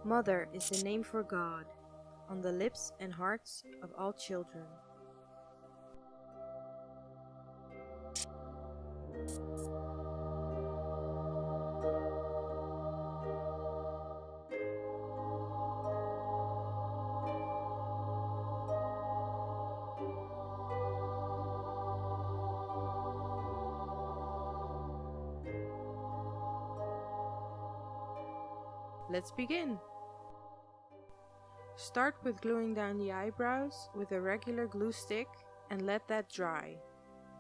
Mother is the name for God, on the lips and hearts of all children. Let's begin! Start with gluing down the eyebrows with a regular glue stick and let that dry.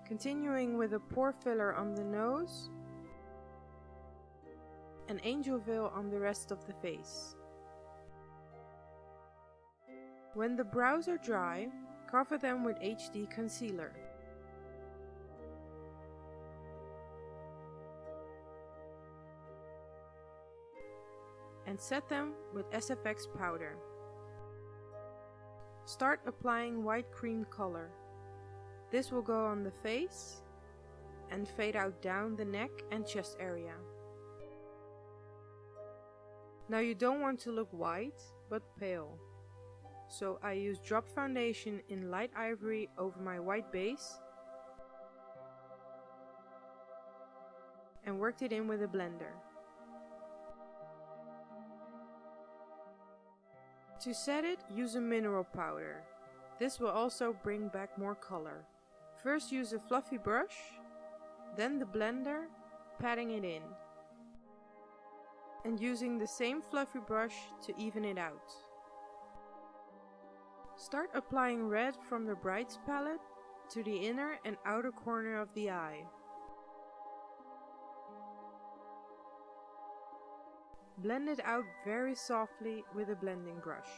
Continuing with a pore filler on the nose, an angel veil on the rest of the face. When the brows are dry, cover them with HD concealer. And set them with SFX powder. Start applying white cream color. This will go on the face and fade out down the neck and chest area. Now you don't want to look white, but pale. So I use drop foundation in light ivory over my white base and worked it in with a blender. To set it, use a mineral powder. This will also bring back more color. First use a fluffy brush, then the blender, patting it in. And using the same fluffy brush to even it out. Start applying red from the Brights palette to the inner and outer corner of the eye. Blend it out very softly with a blending brush.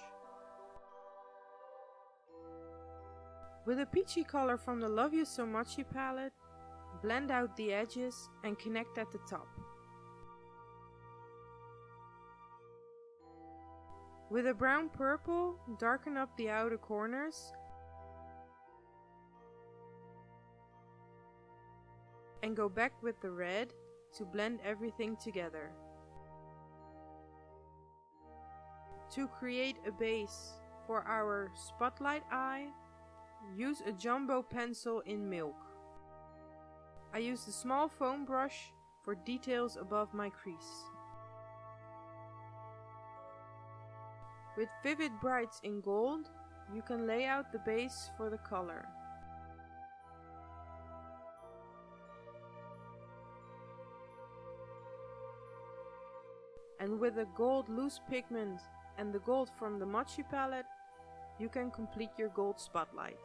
With a peachy color from the Love You So Mochi palette, blend out the edges and connect at the top. With a brown purple, darken up the outer corners and go back with the red to blend everything together. To create a base for our spotlight eye, use a jumbo pencil in milk. I use the small foam brush for details above my crease. With Vivid Brights in gold, you can lay out the base for the color. And with a gold loose pigment and the gold from the Mochi palette, you can complete your gold spotlight.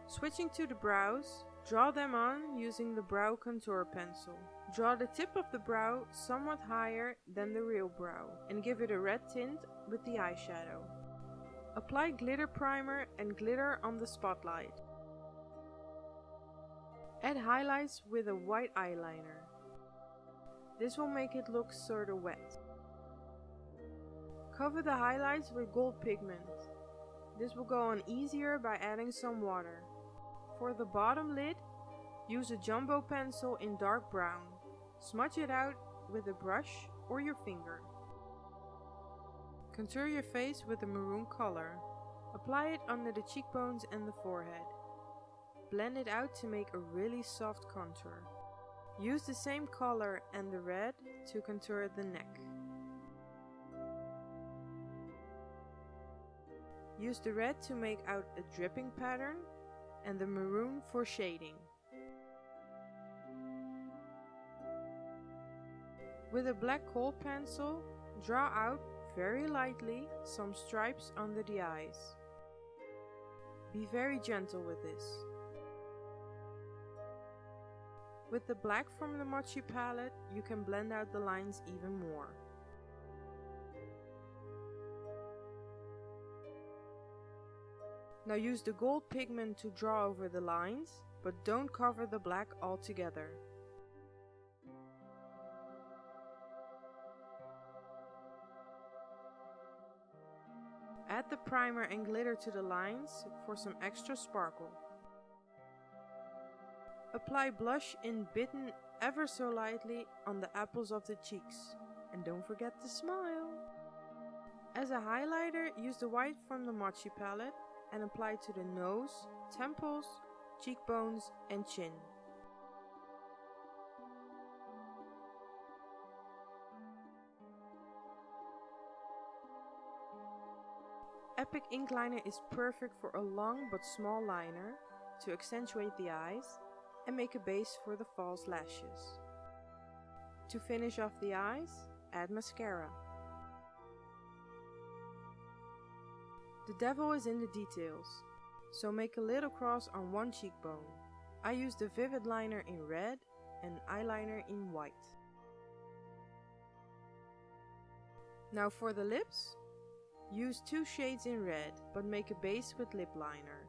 Switching to the brows, draw them on using the brow contour pencil. Draw the tip of the brow somewhat higher than the real brow and give it a red tint with the eyeshadow. Apply glitter primer and glitter on the spotlight. Add highlights with a white eyeliner. This will make it look sorta wet. Cover the highlights with gold pigment. This will go on easier by adding some water. For the bottom lid, use a jumbo pencil in dark brown. Smudge it out with a brush or your finger. Contour your face with a maroon color. Apply it under the cheekbones and the forehead. Blend it out to make a really soft contour. Use the same color and the red to contour the neck. Use the red to make out a dripping pattern and the maroon for shading. With a black kohl pencil, draw out very lightly some stripes under the eyes. Be very gentle with this. With the black from the Mochi palette, you can blend out the lines even more. Now use the gold pigment to draw over the lines, but don't cover the black altogether. Add the primer and glitter to the lines for some extra sparkle. Apply blush in bitten ever so lightly on the apples of the cheeks. And don't forget to smile! As a highlighter, use the white from the Mochi palette and apply to the nose, temples, cheekbones and chin. Epic ink liner is perfect for a long but small liner to accentuate the eyes and make a base for the false lashes. To finish off the eyes, add mascara. The devil is in the details, so make a little cross on one cheekbone. I use the Vivid liner in red and eyeliner in white. Now for the lips, use 2 shades in red, but make a base with lip liner.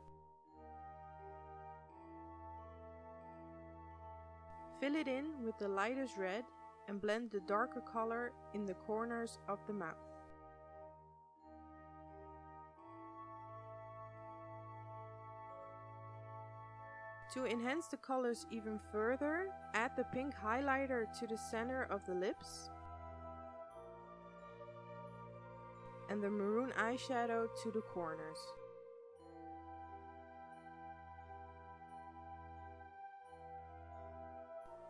Fill it in with the lightest red and blend the darker color in the corners of the mouth. To enhance the colors even further, add the pink highlighter to the center of the lips and the maroon eyeshadow to the corners.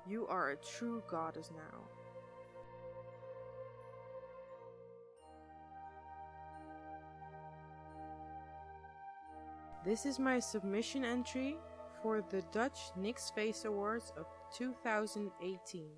You are a true goddess now. This is my submission entry for the Dutch NYX Face Awards of 2018.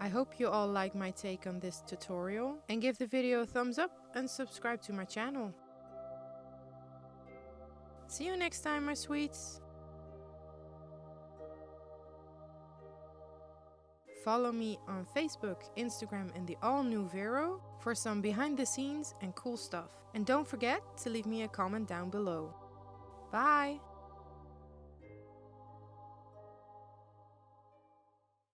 I hope you all like my take on this tutorial and give the video a thumbs up and subscribe to my channel. See you next time, my sweets! Follow me on Facebook, Instagram and the all-new Vero for some behind the scenes and cool stuff. And don't forget to leave me a comment down below. Bye!